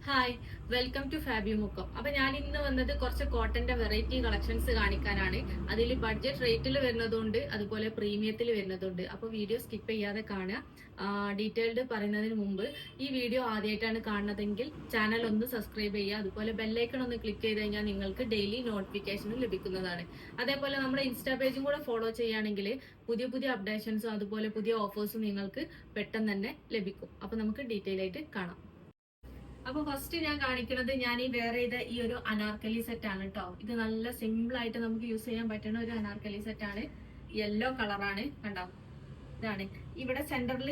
Hi, welcome to Fabi Mukkam. അപ്പൊ ഞാൻ ഇന്ന് വന്നത് കുറച്ച് കോട്ടന്റെ വെറൈറ്റി കളക്ഷൻസ് കാണിക്കാനാണ്. അതിൽ ബഡ്ജറ്റ് റേറ്റിൽ വരുന്നതുണ്ട്, അതുപോലെ പ്രീമിയത്തിൽ വരുന്നതുണ്ട്. അപ്പൊ വീഡിയോ സ്കിപ്പ് ചെയ്യാതെ കാണുക. ഡീറ്റെയിൽഡ് പറയുന്നതിന് മുമ്പ് ഈ വീഡിയോ ആദ്യമായിട്ടാണ് കാണുന്നതെങ്കിൽ ചാനൽ ഒന്ന് സബ്സ്ക്രൈബ് ചെയ്യുക. അതുപോലെ ബെല്ലൈക്കൺ ഒന്ന് ക്ലിക്ക് ചെയ്ത് കഴിഞ്ഞാൽ നിങ്ങൾക്ക് ഡെയിലി നോട്ടിഫിക്കേഷൻ ലഭിക്കുന്നതാണ്. അതേപോലെ നമ്മുടെ ഇൻസ്റ്റാ പേജും കൂടെ ഫോളോ ചെയ്യുകയാണെങ്കിൽ പുതിയ പുതിയ അപ്ഡേഷൻസും അതുപോലെ പുതിയ ഓഫേഴ്സും നിങ്ങൾക്ക് പെട്ടെന്ന് തന്നെ ലഭിക്കും. അപ്പൊ നമുക്ക് ഡീറ്റെയിൽ ആയിട്ട് കാണാം. അപ്പൊ ഫസ്റ്റ് ഞാൻ കാണിക്കുന്നത് ഞാൻ ഈ വേറെ ചെയ്ത ഈ ഒരു അനാർക്കലി സെറ്റ് ആണ് കേട്ടോ. ഇത് നല്ല സിമ്പിൾ ആയിട്ട് നമുക്ക് യൂസ് ചെയ്യാൻ പറ്റുന്ന ഒരു അനാർക്കലി സെറ്റ് ആണ്. യെല്ലോ കളറാണ്, കണ്ടോ? ഇതാണ്. ഇവിടെ സെന്ററിൽ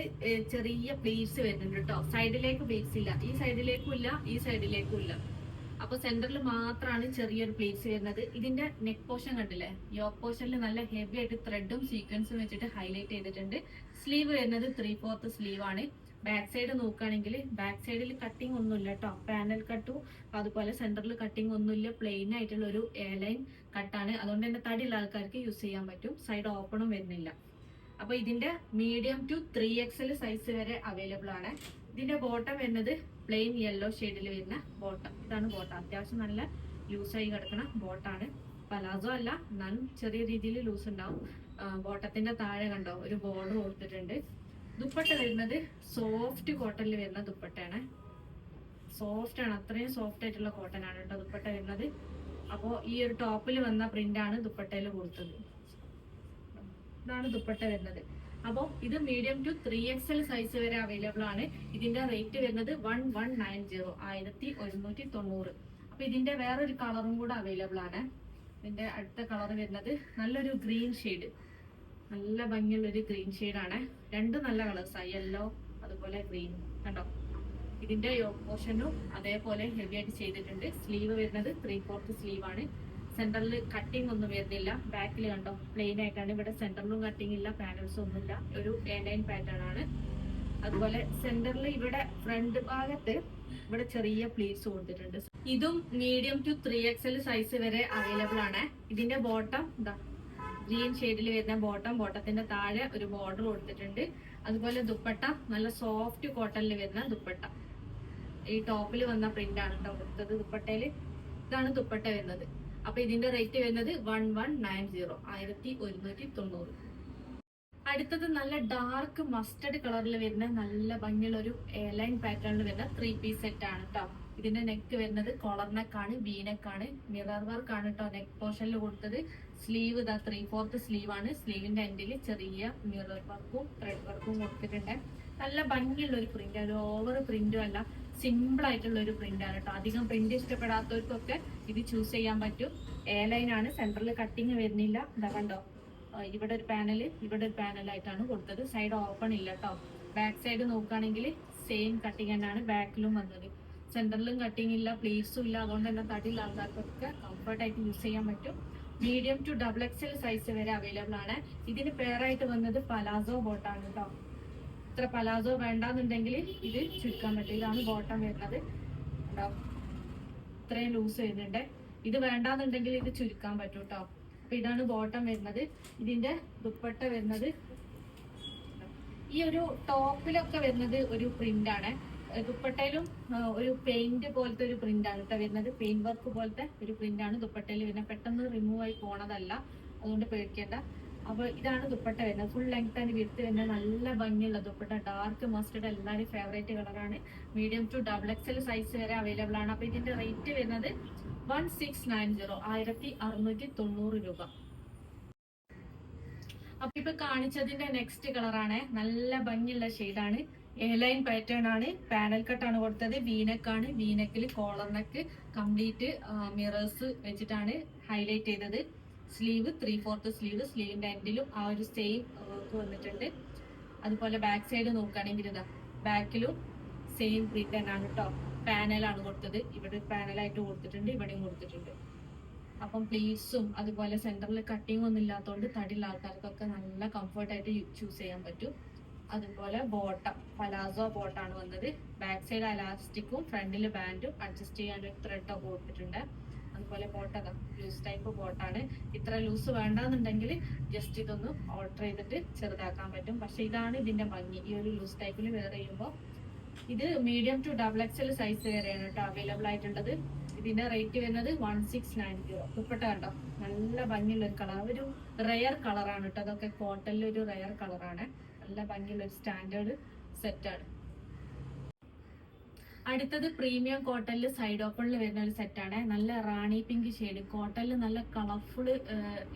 ചെറിയ പ്ലീറ്റ്സ് വരുന്നുണ്ട് കേട്ടോ. സൈഡിലേക്ക് പ്ലീറ്റ്സ് ഇല്ല, ഈ സൈഡിലേക്കും ഇല്ല, ഈ സൈഡിലേക്കും ഇല്ല. അപ്പൊ സെന്ററിൽ മാത്രമാണ് ചെറിയൊരു പ്ലീറ്റ്സ് വരുന്നത്. ഇതിന്റെ നെക്ക് പോർഷൻ കണ്ടില്ലേ? യോക്ക് പോർഷനിൽ നല്ല ഹെവി ആയിട്ട് ത്രെഡും സീക്വൻസും വെച്ചിട്ട് ഹൈലൈറ്റ് ചെയ്തിട്ടുണ്ട്. സ്ലീവ് വരുന്നത് 3/4 സ്ലീവ് ആണ്. ബാക്ക് സൈഡ് നോക്കുകയാണെങ്കിൽ ബാക്ക് സൈഡിൽ കട്ടിങ് ഒന്നുമില്ല കേട്ടോ. പാനൽ കട്ടും അതുപോലെ സെന്ററിൽ കട്ടിങ് ഒന്നുമില്ല. പ്ലെയിൻ ആയിട്ടുള്ള ഒരു എ ലൈൻ കട്ടാണ്. അതുകൊണ്ട് തന്നെ തടിയുള്ള ആൾക്കാർക്ക് യൂസ് ചെയ്യാൻ പറ്റും. സൈഡ് ഓപ്പണും വരുന്നില്ല. അപ്പൊ ഇതിന്റെ മീഡിയം ടു 3XL സൈസ് വരെ അവൈലബിൾ ആണ്. ഇതിന്റെ ബോട്ടം വരുന്നത് പ്ലെയിൻ യെല്ലോ ഷെയ്ഡിൽ വരുന്ന ബോട്ടം. ഇതാണ് ബോട്ടം. അത്യാവശ്യം നല്ല ലൂസായി കിടക്കുന്ന ബോട്ടാണ്. പലാസോ അല്ല, എന്നാലും ചെറിയ രീതിയിൽ ലൂസ് ഉണ്ടാവും. ബോട്ടത്തിന്റെ താഴെ കണ്ടോ ഒരു ബോർഡർ കൊടുത്തിട്ടുണ്ട്. ദുപ്പട്ട വരുന്നത് സോഫ്റ്റ് കോട്ടണിൽ വരുന്ന ദുപ്പട്ടയാണ്. സോഫ്റ്റ് ആണ്, അത്രയും സോഫ്റ്റ് ആയിട്ടുള്ള കോട്ടൺ ആണ് കേട്ടോ ദുപ്പട്ട വരുന്നത്. അപ്പോ ഈ ഒരു ടോപ്പിൽ വന്ന പ്രിന്റ് ആണ് ദുപ്പട്ടയിൽ കൊടുത്തത്. ഇതാണ് ദുപ്പട്ട വരുന്നത്. അപ്പോൾ ഇത് മീഡിയം ടു 3XL സൈസ് വരെ അവൈലബിൾ ആണ്. ഇതിന്റെ റേറ്റ് വരുന്നത് 1190, 1190. അപ്പൊ ഇതിന്റെ വേറൊരു കളറും കൂടെ അവൈലബിൾ ആണ്. ഇതിന്റെ അടുത്ത കളർ വരുന്നത് നല്ലൊരു ഗ്രീൻ ഷെയ്ഡ്, നല്ല ഭംഗിയുള്ള ഒരു ഗ്രീൻ ഷെയ്ഡാണ്. രണ്ടും നല്ല കളേഴ്സാണ്, യെല്ലോ അതുപോലെ ഗ്രീൻ. കണ്ടോ? ഇതിന്റെ യോക്ക് പോർഷനും അതേപോലെ ഹെവി ആയിട്ട് ചെയ്തിട്ടുണ്ട്. സ്ലീവ് വരുന്നത് 3/4 സ്ലീവ് ആണ്. സെന്ററിൽ കട്ടിങ് ഒന്നും വരുന്നില്ല. ബാക്കിൽ കണ്ടോ പ്ലെയിൻ ആയിട്ടാണ്. ഇവിടെ സെന്ററിലും കട്ടിങ് ഇല്ല, പാനൽസും ഒന്നുമില്ല. ഒരു A9 പാറ്റേൺ ആണ്. അതുപോലെ സെന്ററിൽ ഇവിടെ ഫ്രണ്ട് ഭാഗത്ത് ഇവിടെ ചെറിയ പ്ലീറ്റ്സ് കൊടുത്തിട്ടുണ്ട്. ഇതും മീഡിയം ടു 3XL സൈസ് വരെ അവൈലബിൾ ആണ്. ഇതിന്റെ ബോട്ടം ഇതാ ഗ്രീൻ ഷെയ്ഡിൽ വരുന്ന ബോട്ടം. ബോട്ടത്തിന്റെ താഴെ ഒരു ബോർഡർ കൊടുത്തിട്ടുണ്ട്. അതുപോലെ ദുപ്പട്ട നല്ല സോഫ്റ്റ് കോട്ടണിൽ വരുന്ന ദുപ്പട്ട. ഈ ടോപ്പിൽ വന്ന പ്രിന്റ് ആണ് കേട്ടോ കൊടുത്തത് ദുപ്പട്ടയില്. ഇതാണ് ദുപ്പട്ട വരുന്നത്. അപ്പൊ ഇതിന്റെ റേറ്റ് വരുന്നത് 1190, 1190. അടുത്തത് നല്ല ഡാർക്ക് മസ്റ്റർഡ് കളറിൽ വരുന്ന നല്ല ഭംഗിയുള്ള ഒരു എയർലൈൻ പാറ്റേണിൽ വരുന്ന 3 പീസ് സെറ്റ് ആണ് കേട്ടോ. ഇതിന്റെ നെക്ക് വരുന്നത് കോളർ നെക്കാണ്, വി നെക്കാണ്. മിറർ വർക്ക് ആണ് കേട്ടോ നെക്ക് പോർഷനിൽ കൊടുത്തത്. സ്ലീവ് ഇതാ 3/4 സ്ലീവ് ആണ്. സ്ലീവിന്റെ എൻഡിൽ ചെറിയ മിറർ വർക്കും ത്രെഡ് വർക്കും കൊടുത്തിട്ടുണ്ട്. നല്ല ഭംഗിയുള്ള ഒരു പ്രിന്റ്, ഒരു ഓവർ പ്രിന്റും അല്ല, സിമ്പിൾ ആയിട്ടുള്ള ഒരു പ്രിന്റ് ആണ് കേട്ടോ. അധികം പ്രിന്റ് ഇഷ്ടപ്പെടാത്തവർക്കൊക്കെ ഇത് ചൂസ് ചെയ്യാൻ പറ്റും. എ ലൈൻ ആണ്, സെന്ററിൽ കട്ടിങ് വരുന്നില്ല. ഇതാ കണ്ടോ, ഇവിടെ ഒരു പാനൽ, ഇവിടെ ഒരു പാനലായിട്ടാണ് കൊടുത്തത്. സൈഡ് ഓപ്പൺ ഇല്ല കേട്ടോ. ബാക്ക് സൈഡ് നോക്കുകയാണെങ്കിൽ സെയിം കട്ടിങ് തന്നെയാണ് ബാക്കിലും വന്നത്. സെന്ററിലും കട്ടിങ് ഇല്ല, പ്ലീറ്റ്സും ഇല്ല. അതുകൊണ്ട് തന്നെ തടിയുള്ള ആൾക്കാർക്കൊക്കെ കംഫർട്ടായിട്ട് യൂസ് ചെയ്യാൻ പറ്റും. മീഡിയം ടു XXL സൈസ് വരെ അവൈലബിൾ ആണ്. ഇതിന് പേരായിട്ട് വന്നത് പലാസോ ബോട്ടാണ് കേട്ടോ. ഇത്ര പലാസോ വേണ്ടാന്നുണ്ടെങ്കിൽ ഇത് ചുരുക്കാൻ പറ്റും. ഇതാണ് ബോട്ടം വരുന്നത്. ഇത്രയും ലൂസ് വരുന്നുണ്ട്. ഇത് വേണ്ടാന്നുണ്ടെങ്കിൽ ഇത് ചുരുക്കാൻ പറ്റും കേട്ടോ. അപ്പൊ ഇതാണ് ബോട്ടം വരുന്നത്. ഇതിന്റെ ദുപ്പട്ട വരുന്നത് ഈ ഒരു ടോപ്പിലൊക്കെ വരുന്നത് ഒരു പ്രിന്റ് ആണ്. ദുപ്പട്ടയിലും ഒരു പെയിന്റ് പോലത്തെ ഒരു പ്രിന്റ് ആണ് കേട്ടോ വരുന്നത്. പെയിന്റ് വർക്ക് പോലത്തെ ഒരു പ്രിന്റ് ആണ് ദുപ്പട്ടയിൽ വരുന്നത്. പെട്ടെന്ന് റിമൂവ് ആയി പോണതല്ല, അതുകൊണ്ട് പേടിക്കേണ്ട. അപ്പൊ ഇതാണ് ദുപ്പട്ട വരുന്നത്. ഫുൾ ലെങ്ത് ആൻഡ് വിഡ്ത്ത് വരുന്നത്. നല്ല ഭംഗിയുള്ള ദുപ്പട്ട, ഡാർക്ക് മസ്റ്റർഡ്, എല്ലാവരും ഫേവറേറ്റ് കളറാണ്. മീഡിയം ടു XXL സൈസ് വരെ അവൈലബിൾ ആണ്. അപ്പൊ ഇതിന്റെ റേറ്റ് വരുന്നത് 1690, 1690 രൂപ. അപ്പൊ ഇപ്പൊ കാണിച്ചതിന്റെ നെക്സ്റ്റ് കളറാണ്. നല്ല ഭംഗിയുള്ള ഷെയ്ഡാണ്. എയർലൈൻ പാറ്റേൺ ആണ്. പാനൽ കട്ടാണ് കൊടുത്തത്. വീനെക്കാണ്. വീനെക്കിൽ കോളർ നെക്ക് കംപ്ലീറ്റ് മിറേഴ്സ് വെച്ചിട്ടാണ് ഹൈലൈറ്റ് ചെയ്തത്. Sleeve 3/4 sleeve. സ്ലീവിന്റെ എൻഡിലും ആ ഒരു സെയിം വർക്ക് വന്നിട്ടുണ്ട്. അതുപോലെ ബാക്ക് സൈഡ് നോക്കുകയാണെങ്കിൽ ഇതാ ബാക്കിലും സെയിം പ്രിന്റ് തന്നെയാണ് കേട്ടോ. പാനലാണ് കൊടുത്തത്. ഇവിടെ പാനലായിട്ട് കൊടുത്തിട്ടുണ്ട്, ഇവിടെയും കൊടുത്തിട്ടുണ്ട്. അപ്പം പ്ലീറ്റ്സും അതുപോലെ സെന്ററിൽ കട്ടിങ് ഒന്നും ഇല്ലാത്തതുകൊണ്ട് തടിയുള്ള ആൾക്കാർക്കൊക്കെ നല്ല കംഫർട്ടായിട്ട് ചൂസ് ചെയ്യാൻ പറ്റും. അതുപോലെ ബോട്ടം പലാസോ ബോട്ടാണ് വന്നത്. ബാക്ക് സൈഡ് അലാസ്റ്റിക്കും ഫ്രണ്ടിൽ ബാൻഡും അഡ്ജസ്റ്റ് ചെയ്യാൻ ഒരു ത്രെഡൊക്കെ കൊടുത്തിട്ടുണ്ട്. അതുപോലെ ബോട്ടം ലൂസ് ടൈപ്പ് ബോട്ടാണ്. ഇത്ര ലൂസ് വേണ്ടാന്നുണ്ടെങ്കിൽ ജസ്റ്റ് ഇതൊന്ന് ഓൾട്ടർ ചെയ്തിട്ട് ചെറുതാക്കാൻ പറ്റും. പക്ഷെ ഇതാണ് ഇതിന്റെ ഭംഗി. ഈ ഒരു ലൂസ് ടൈപ്പിൽ വെയർ ചെയ്യുമ്പോൾ ഇത് മീഡിയം ടു XXL സൈസ് വരെയാണ് കേട്ടോ അവൈലബിൾ ആയിട്ടുള്ളത്. ഇതിന്റെ റേറ്റ് വരുന്നത് 1690. ദുപ്പട്ട കണ്ടോ, നല്ല ഭംഗിയുള്ള ഒരു കളർ, ഒരു റെയർ കളറാണ് കേട്ടോ. അതൊക്കെ കോട്ടണിൽ ഒരു റെയർ കളറാണ്. നല്ല ഭംഗിയുള്ള ഒരു സ്റ്റാൻഡേർഡ് സെറ്റാണ്. അടുത്തത് പ്രീമിയം കോട്ടണിൽ സൈഡ് ഓപ്പണിൽ വരുന്ന ഒരു സെറ്റാണ്. നല്ല റാണി പിങ്ക് ഷെയ്ഡ്, കോട്ടണിൽ നല്ല കളർഫുൾ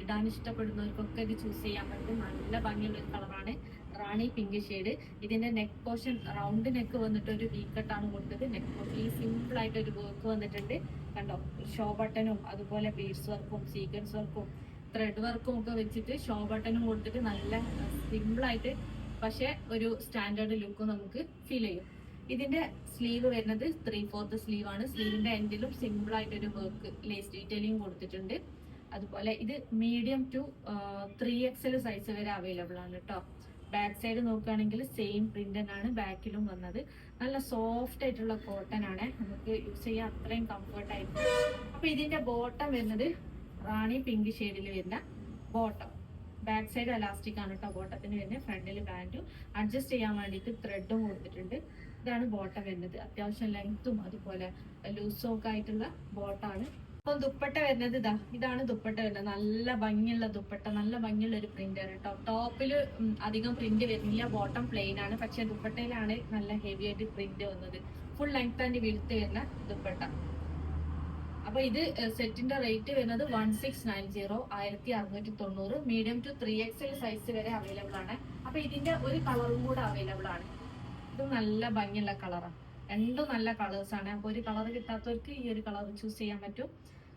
ഇടാൻ ഇഷ്ടപ്പെടുന്നവർക്കൊക്കെ ഇത് ചൂസ് ചെയ്യാൻ പറ്റും. നല്ല ഭംഗിയുള്ള ഒരു കളറാണ് റാണി പിങ്ക് ഷെയ്ഡ്. ഇതിന്റെ നെക്ക് പോർഷൻ റൗണ്ട് നെക്ക് വന്നിട്ട് ഒരു വീക്കട്ടാണ് കൊടുത്തത്. നെക്ക് പോർഷനിൽ സിമ്പിൾ ആയിട്ട് ഒരു വർക്ക് വന്നിട്ടുണ്ട് കണ്ടോ. ഷോ ബട്ടണും അതുപോലെ ബീഡ്സ് വർക്കും സീക്വൻസ് വർക്കും ത്രെഡ് വർക്കും ഒക്കെ വെച്ചിട്ട് ഷോ ബട്ടണും കൊടുത്തിട്ട് നല്ല സിമ്പിൾ ആയിട്ട് പക്ഷെ ഒരു സ്റ്റാൻഡേർഡ് ലുക്ക് നമുക്ക് ഫീൽ ചെയ്യും. ഇതിന്റെ സ്ലീവ് വരുന്നത് 3/4 സ്ലീവ് ആണ്. സ്ലീവിന്റെ എൻഡിലും സിമ്പിൾ ആയിട്ട് ഒരു വർക്ക് ലേസ് ഡീറ്റെയിലിംഗ് കൊടുത്തിട്ടുണ്ട്. അതുപോലെ ഇത് മീഡിയം ടു 3XL സൈസ് വരെ അവൈലബിൾ ആണ് കേട്ടോ. ബാക്ക് സൈഡ് നോക്കുകയാണെങ്കിൽ സെയിം പ്രിന്റ് ആണ് ബാക്കിലും വന്നത്. നല്ല സോഫ്റ്റ് ആയിട്ടുള്ള കോട്ടൺ ആണ്, നമുക്ക് യൂസ് ചെയ്യാൻ അത്രയും കംഫർട്ട് ആയിട്ട്. അപ്പൊ ഇതിന്റെ ബോട്ടം വരുന്നത് റാണി പിങ്ക് ഷെയ്ഡിൽ വരുന്ന ബോട്ടം. ബാക്ക് സൈഡ് അലാസ്റ്റിക് ആണ് കേട്ടോ ബോട്ടത്തിന് വരുന്നത്. ഫ്രണ്ടിൽ ബാൻഡും അഡ്ജസ്റ്റ് ചെയ്യാൻ വേണ്ടിയിട്ട് ത്രെഡും കൊടുത്തിട്ടുണ്ട്. ഇതാണ് ബോട്ടം വരുന്നത്. അത്യാവശ്യം ലെങ്ത്തും അതുപോലെ ലൂസും ഒക്കെ ആയിട്ടുള്ള ബോട്ടാണ്. അപ്പം ദുപ്പട്ട വരുന്നത് ഇതാണ് ദുപ്പട്ട വരുന്നത്. നല്ല ഭംഗിയുള്ള ദുപ്പട്ട, നല്ല ഭംഗിയുള്ള ഒരു പ്രിന്റ് ആണ് കേട്ടോ. ടോപ്പില് അധികം പ്രിന്റ് വരുന്നില്ല, ബോട്ടം പ്ലെയിൻ ആണ്. പക്ഷെ ദുപ്പട്ടയിലാണ് നല്ല ഹെവി ആയിട്ട് പ്രിന്റ് വന്നത്. ഫുൾ ലെങ്ത് ആൻഡ് വിഡ്ത്ത് വരുന്ന ദുപ്പട്ട. അപ്പൊ ഇത് സെറ്റിന്റെ റേറ്റ് വരുന്നത് 1690, 1690. മീഡിയം ടു 3XL സൈസ് വരെ അവൈലബിൾ ആണ്. അപ്പൊ ഇതിന്റെ ഒരു കളറും കൂടെ അവൈലബിൾ ആണ്. ഇത് നല്ല ഭംഗിയുള്ള കളറാണ്. രണ്ടും നല്ല കളേഴ്സ് ആണ്. അപ്പൊ ഒരു കളർ കിട്ടാത്തവർക്ക് ഈ ഒരു കളർ ചൂസ് ചെയ്യാൻ പറ്റും.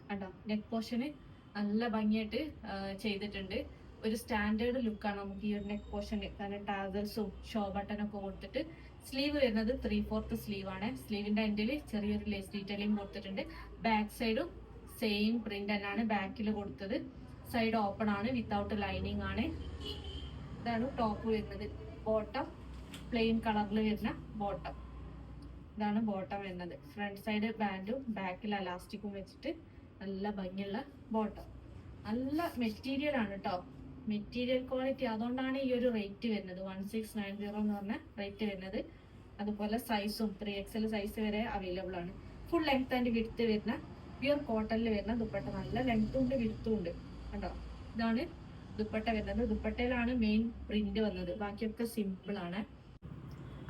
കണ്ടോ, നെക്ക് പോർഷന് നല്ല ഭംഗിയായിട്ട് ചെയ്തിട്ടുണ്ട്. ഒരു സ്റ്റാൻഡേർഡ് ലുക്കാണ് നമുക്ക് ഈ ഒരു നെക്ക് പോർഷന്. കാരണം ടാസൽസും ഷോ ബട്ടനൊക്കെ കൊടുത്തിട്ട്. സ്ലീവ് വരുന്നത് 3/4 സ്ലീവ് ആണ്. സ്ലീവിന്റെ എൻഡിൽ ചെറിയൊരു ലേസ് ഡീറ്റെയിലിംഗ് കൊടുത്തിട്ടുണ്ട്. ബാക്ക് സൈഡും സെയിം പ്രിന്റ് തന്നെയാണ് ബാക്കിൽ കൊടുത്തത്. സൈഡ് ഓപ്പൺ ആണ്, വിത്തൗട്ട് ലൈനിങ് ആണ്. ഇതാണ് ടോപ്പ് വരുന്നത്. ബോട്ടം പ്ലെയിൻ കളറിൽ വരുന്ന ബോട്ടം. ഇതാണ് ബോട്ടം വരുന്നത്. ഫ്രണ്ട് സൈഡ് ബാൻഡും ബാക്കിൽ അലാസ്റ്റിക്കും വെച്ചിട്ട് നല്ല ഭംഗിയുള്ള ബോട്ടം. നല്ല മെറ്റീരിയൽ ആണ് കേട്ടോ, മെറ്റീരിയൽ ക്വാളിറ്റി. അതുകൊണ്ടാണ് ഈ ഒരു റേറ്റ് വരുന്നത് 1690 എന്ന് പറഞ്ഞ റേറ്റ് വരുന്നത്. അതുപോലെ സൈസും 3XL സൈസ് വരെ അവൈലബിൾ ആണ്. ഫുൾ ലെങ്ത് ആൻഡ് വിഡ്ത്ത് വരുന്ന പ്യുർ കോട്ടണിൽ വരുന്ന ദുപ്പട്ട. നല്ല ലെങ്ത്തും ഉണ്ട് വിഡ്ത്തും ഉണ്ട് കണ്ടോ. ഇതാണ് ദുപ്പട്ട വരുന്നത്. ദുപ്പട്ടയിലാണ് മെയിൻ പ്രിന്റ് വന്നത്, ബാക്കിയൊക്കെ സിമ്പിൾ ആണ്.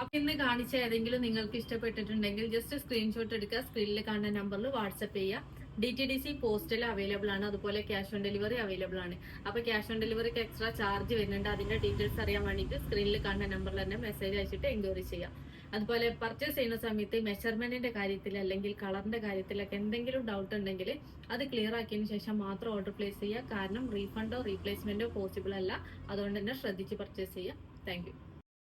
അപ്പൊ ഇന്ന് കാണിച്ച ഏതെങ്കിലും നിങ്ങൾക്ക് ഇഷ്ടപ്പെട്ടിട്ടുണ്ടെങ്കിൽ ജസ്റ്റ് സ്ക്രീൻഷോട്ട് എടുക്കുക, സ്ക്രീനിൽ കാണുന്ന നമ്പറിൽ വാട്സപ്പ് ചെയ്യുക. DTDC പോസ്റ്റൽ അവൈലബിൾ ആണ്, അതുപോലെ ക്യാഷ് ഓൺ ഡെലിവറി അവൈലബിൾ ആണ്. അപ്പൊ ക്യാഷ് ഓൺ ഡെലിവറിക്ക് എക്സ്ട്രാ ചാർജ് വരുന്നുണ്ട്. അതിന്റെ ഡീറ്റെയിൽസ് അറിയാൻ വേണ്ടിയിട്ട് സ്ക്രീനിൽ കാണുന്ന നമ്പറിൽ തന്നെ മെസ്സേജ് അയച്ചിട്ട് എൻക്വയറി ചെയ്യാം. അതുപോലെ പർച്ചേസ് ചെയ്യുന്ന സമയത്ത് മെഷർമെന്റിന്റെ കാര്യത്തിൽ അല്ലെങ്കിൽ കളറിന്റെ കാര്യത്തിലൊക്കെ എന്തെങ്കിലും ഡൗട്ട് ഉണ്ടെങ്കിൽ അത് ക്ലിയർ ആക്കിയതിനു ശേഷം മാത്രം ഓർഡർ പ്ലേസ് ചെയ്യുക. കാരണം റീഫണ്ടോ റീപ്ലേസ്മെന്റോ പോസിബിൾ അല്ല. അതുകൊണ്ട് തന്നെ ശ്രദ്ധിച്ച് പർച്ചേസ് ചെയ്യുക. Thank you.